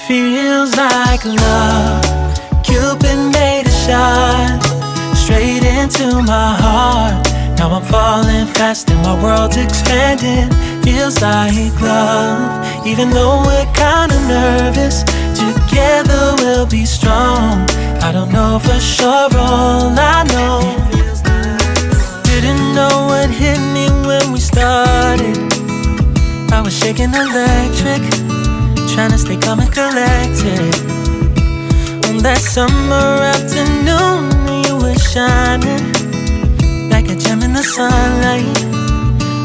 Feels like love. Cupid made a shot straight into my heart. Now I'm falling fast and my world's expanding. Feels like love. Even though we're kinda nervous, together we'll be strong. I don't know for sure, all I know. Didn't know what hit me when we started. I was shaking electric, trying to stay calm and collected. On that summer afternoon, you were shining like a gem in the sunlight.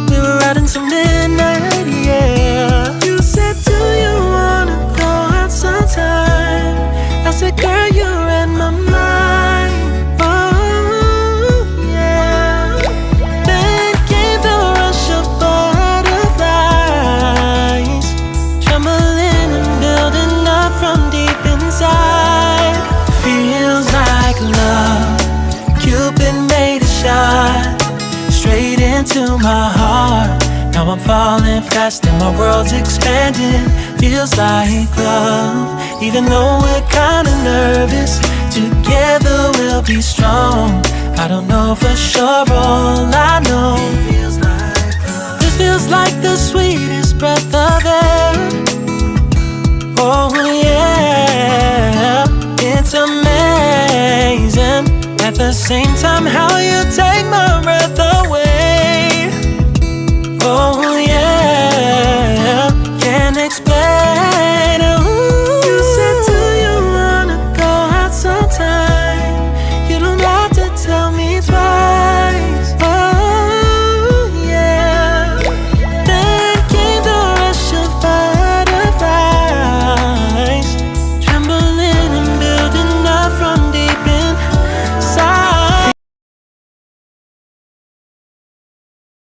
We were out until midnight, yeah. You said, do you wanna go out sometime? I said, girl, you read my mind. Oh, yeah. Then came the rush of butterflies, trembling and building up from deep inside. Feels like love. Cupid made a shot straight into my heart. Now I'm falling fast and my world's expanding. Feels like love. Even though we're kinda nervous, together we'll be strong. I don't know for sure, all I know. This feels like the sweetest breath of air. Oh yeah, it's amazing. At the same time, how you take my breath away.